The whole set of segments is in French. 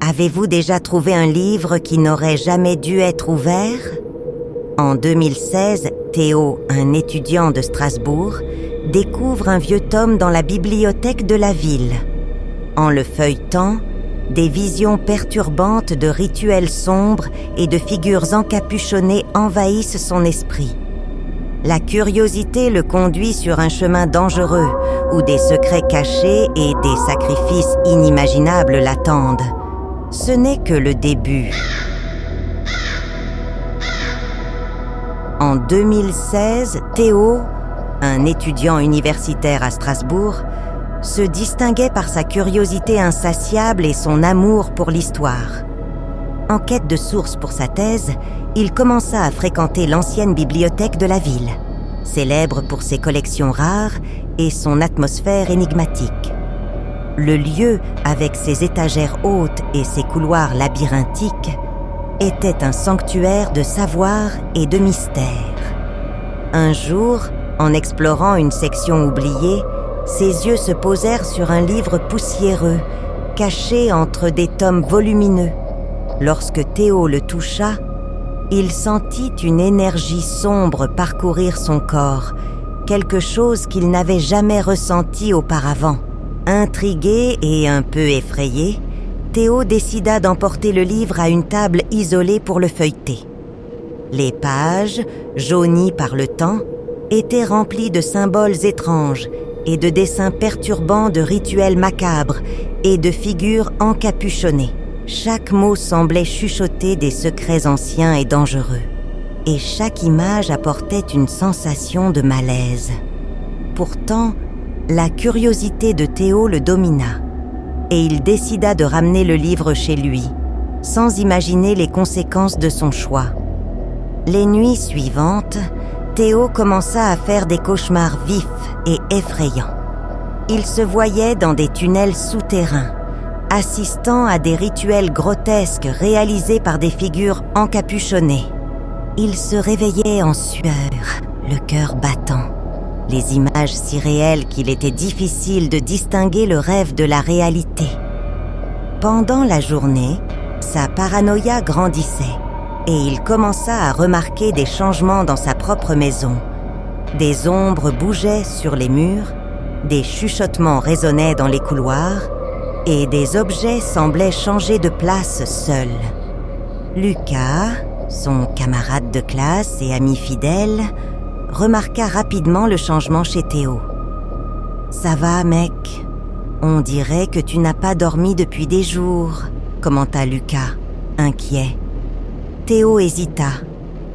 Avez-vous déjà trouvé un livre qui n'aurait jamais dû être ouvert? En 2016, Théo, un étudiant de Strasbourg, découvre un vieux tome dans la bibliothèque de la ville. En le feuilletant, des visions perturbantes de rituels sombres et de figures encapuchonnées envahissent son esprit. La curiosité le conduit sur un chemin dangereux où des secrets cachés et des sacrifices inimaginables l'attendent. Ce n'est que le début. En 2016, Théo, un étudiant universitaire à Strasbourg, se distinguait par sa curiosité insatiable et son amour pour l'histoire. En quête de sources pour sa thèse, il commença à fréquenter l'ancienne bibliothèque de la ville, célèbre pour ses collections rares et son atmosphère énigmatique. Le lieu, avec ses étagères hautes et ses couloirs labyrinthiques, était un sanctuaire de savoir et de mystère. Un jour, en explorant une section oubliée, ses yeux se posèrent sur un livre poussiéreux, caché entre des tomes volumineux. Lorsque Théo le toucha, il sentit une énergie sombre parcourir son corps, quelque chose qu'il n'avait jamais ressenti auparavant. Intrigué et un peu effrayé, Théo décida d'emporter le livre à une table isolée pour le feuilleter. Les pages, jaunies par le temps, étaient remplies de symboles étranges et de dessins perturbants de rituels macabres et de figures encapuchonnées. Chaque mot semblait chuchoter des secrets anciens et dangereux, et chaque image apportait une sensation de malaise. Pourtant, la curiosité de Théo le domina, et il décida de ramener le livre chez lui, sans imaginer les conséquences de son choix. Les nuits suivantes, Théo commença à faire des cauchemars vifs et effrayants. Il se voyait dans des tunnels souterrains, assistant à des rituels grotesques réalisés par des figures encapuchonnées. Il se réveillait en sueur, le cœur battant. Les images si réelles qu'il était difficile de distinguer le rêve de la réalité. Pendant la journée, sa paranoïa grandissait et il commença à remarquer des changements dans sa propre maison. Des ombres bougeaient sur les murs, des chuchotements résonnaient dans les couloirs et des objets semblaient changer de place seuls. Lucas, son camarade de classe et ami fidèle, remarqua rapidement le changement chez Théo. « Ça va, mec? On dirait que tu n'as pas dormi depuis des jours, » commenta Lucas, inquiet. Théo hésita,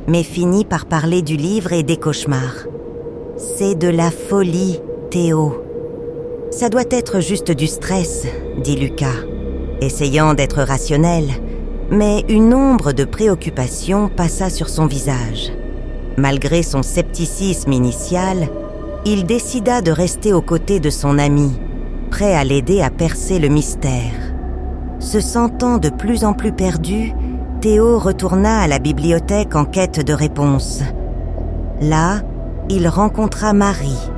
mais finit par parler du livre et des cauchemars. « C'est de la folie, Théo. »« Ça doit être juste du stress, » dit Lucas, essayant d'être rationnel, mais une ombre de préoccupation passa sur son visage. Malgré son scepticisme initial, il décida de rester aux côtés de son ami, prêt à l'aider à percer le mystère. Se sentant de plus en plus perdu, Théo retourna à la bibliothèque en quête de réponses. Là, il rencontra Marie,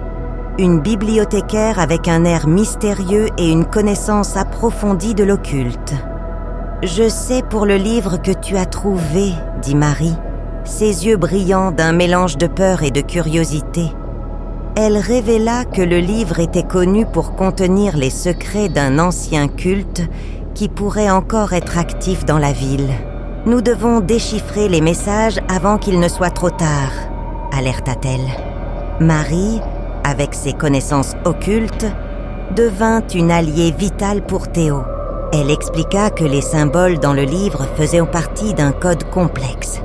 une bibliothécaire avec un air mystérieux et une connaissance approfondie de l'occulte. « Je sais pour le livre que tu as trouvé, » dit Marie, ses yeux brillants d'un mélange de peur et de curiosité. Elle révéla que le livre était connu pour contenir les secrets d'un ancien culte qui pourrait encore être actif dans la ville. « Nous devons déchiffrer les messages avant qu'il ne soit trop tard, » alerta-t-elle. Marie, avec ses connaissances occultes, devint une alliée vitale pour Théo. Elle expliqua que les symboles dans le livre faisaient partie d'un code complexe,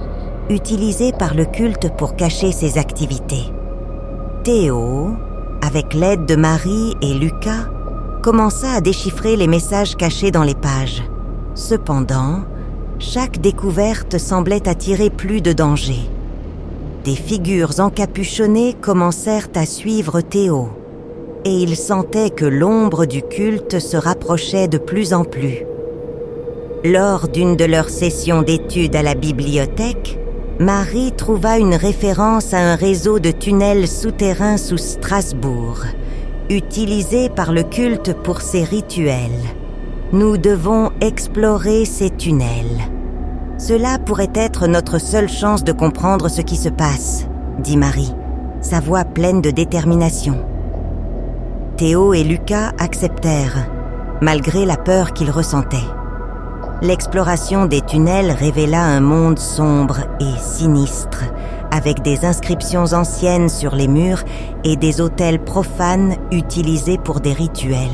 utilisé par le culte pour cacher ses activités. Théo, avec l'aide de Marie et Lucas, commença à déchiffrer les messages cachés dans les pages. Cependant, chaque découverte semblait attirer plus de danger. Des figures encapuchonnées commencèrent à suivre Théo, et il sentait que l'ombre du culte se rapprochait de plus en plus. Lors d'une de leurs sessions d'études à la bibliothèque, Marie trouva une référence à un réseau de tunnels souterrains sous Strasbourg, utilisé par le culte pour ses rituels. Nous devons explorer ces tunnels. Cela pourrait être notre seule chance de comprendre ce qui se passe, dit Marie, sa voix pleine de détermination. Théo et Lucas acceptèrent, malgré la peur qu'ils ressentaient. L'exploration des tunnels révéla un monde sombre et sinistre, avec des inscriptions anciennes sur les murs et des autels profanes utilisés pour des rituels.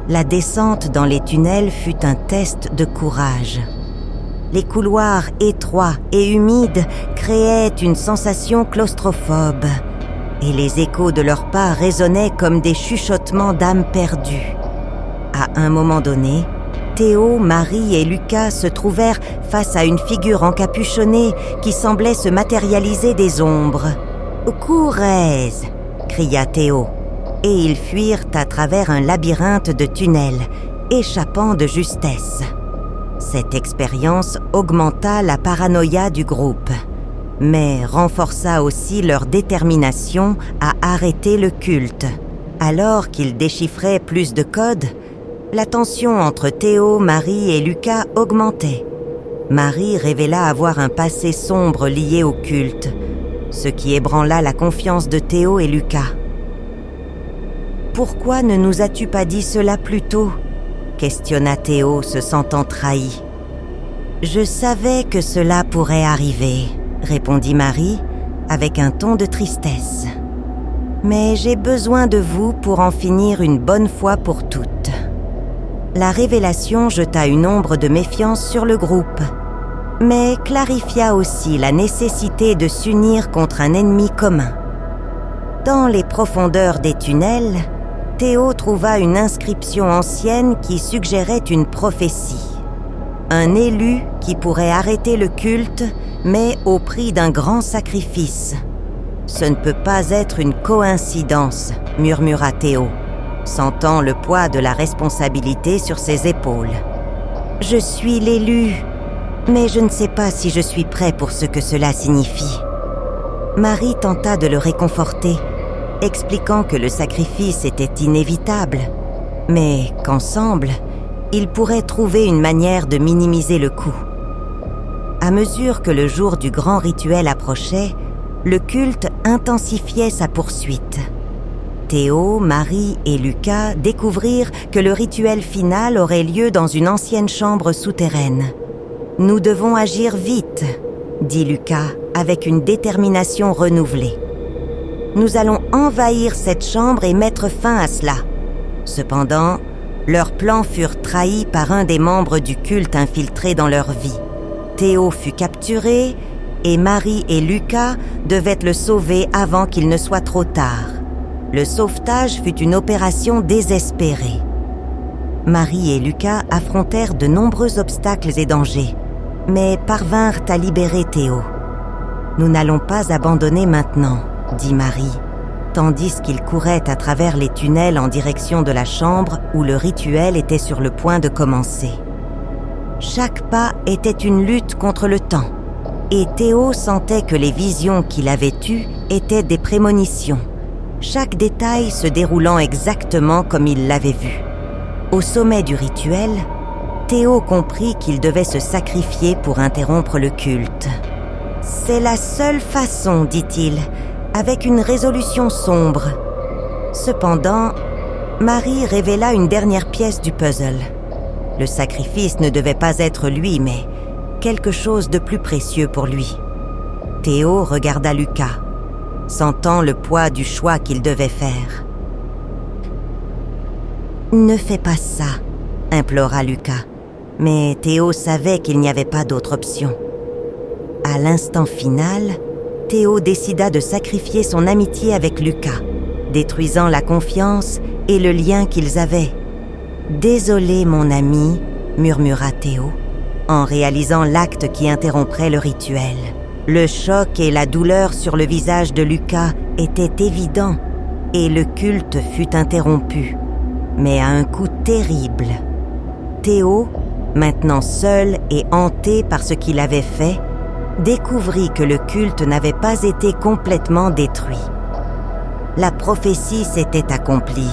La descente dans les tunnels fut un test de courage. Les couloirs étroits et humides créaient une sensation claustrophobe, et les échos de leurs pas résonnaient comme des chuchotements d'âmes perdues. À un moment donné, Théo, Marie et Lucas se trouvèrent face à une figure encapuchonnée qui semblait se matérialiser des ombres. « Courez !» cria Théo, et ils fuirent à travers un labyrinthe de tunnels, échappant de justesse. Cette expérience augmenta la paranoïa du groupe, mais renforça aussi leur détermination à arrêter le culte. Alors qu'ils déchiffraient plus de codes, la tension entre Théo, Marie et Lucas augmentait. Marie révéla avoir un passé sombre lié au culte, ce qui ébranla la confiance de Théo et Lucas. « Pourquoi ne nous as-tu pas dit cela plus tôt ?» questionna Théo, se sentant trahi. « Je savais que cela pourrait arriver », répondit Marie, avec un ton de tristesse. « Mais j'ai besoin de vous pour en finir une bonne fois pour toutes. » La révélation jeta une ombre de méfiance sur le groupe, mais clarifia aussi la nécessité de s'unir contre un ennemi commun. Dans les profondeurs des tunnels, Théo trouva une inscription ancienne qui suggérait une prophétie. Un élu qui pourrait arrêter le culte, mais au prix d'un grand sacrifice. « Ce ne peut pas être une coïncidence », murmura Théo, sentant le poids de la responsabilité sur ses épaules. « Je suis l'élu, mais je ne sais pas si je suis prêt pour ce que cela signifie. » Marie tenta de le réconforter, expliquant que le sacrifice était inévitable, mais qu'ensemble, ils pourraient trouver une manière de minimiser le coût. À mesure que le jour du grand rituel approchait, le culte intensifiait sa poursuite. Théo, Marie et Lucas découvrirent que le rituel final aurait lieu dans une ancienne chambre souterraine. « Nous devons agir vite », dit Lucas avec une détermination renouvelée. « Nous allons envahir cette chambre et mettre fin à cela. » Cependant, leurs plans furent trahis par un des membres du culte infiltré dans leur vie. Théo fut capturé et Marie et Lucas devaient le sauver avant qu'il ne soit trop tard. Le sauvetage fut une opération désespérée. Marie et Lucas affrontèrent de nombreux obstacles et dangers, mais parvinrent à libérer Théo. « Nous n'allons pas abandonner maintenant », dit Marie, tandis qu'ils couraient à travers les tunnels en direction de la chambre où le rituel était sur le point de commencer. Chaque pas était une lutte contre le temps, et Théo sentait que les visions qu'il avait eues étaient des prémonitions, chaque détail se déroulant exactement comme il l'avait vu. Au sommet du rituel, Théo comprit qu'il devait se sacrifier pour interrompre le culte. « C'est la seule façon, dit-il, avec une résolution sombre. » Cependant, Marie révéla une dernière pièce du puzzle. Le sacrifice ne devait pas être lui, mais quelque chose de plus précieux pour lui. Théo regarda Lucas, sentant le poids du choix qu'il devait faire. « Ne fais pas ça, » implora Lucas, mais Théo savait qu'il n'y avait pas d'autre option. À l'instant final, Théo décida de sacrifier son amitié avec Lucas, détruisant la confiance et le lien qu'ils avaient. « Désolé, mon ami, » murmura Théo, en réalisant l'acte qui interromprait le rituel. Le choc et la douleur sur le visage de Lucas étaient évidents, et le culte fut interrompu, mais à un coût terrible. Théo, maintenant seul et hanté par ce qu'il avait fait, découvrit que le culte n'avait pas été complètement détruit. La prophétie s'était accomplie,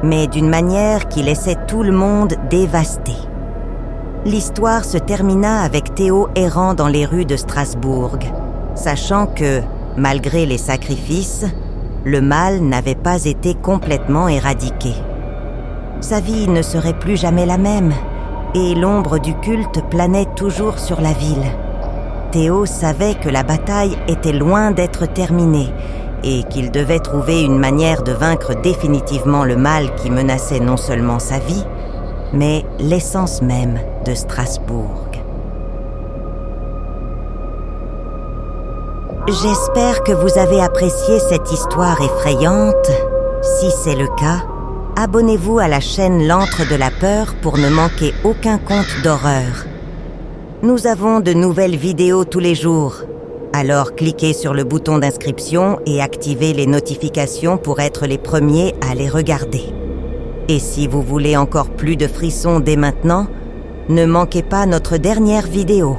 mais d'une manière qui laissait tout le monde dévasté. L'histoire se termina avec Théo errant dans les rues de Strasbourg, sachant que, malgré les sacrifices, le mal n'avait pas été complètement éradiqué. Sa vie ne serait plus jamais la même, et l'ombre du culte planait toujours sur la ville. Théo savait que la bataille était loin d'être terminée, et qu'il devait trouver une manière de vaincre définitivement le mal qui menaçait non seulement sa vie, mais l'essence même de Strasbourg. J'espère que vous avez apprécié cette histoire effrayante. Si c'est le cas, abonnez-vous à la chaîne L'Antre de la Peur pour ne manquer aucun conte d'horreur. Nous avons de nouvelles vidéos tous les jours, alors cliquez sur le bouton d'inscription et activez les notifications pour être les premiers à les regarder. Et si vous voulez encore plus de frissons dès maintenant, ne manquez pas notre dernière vidéo.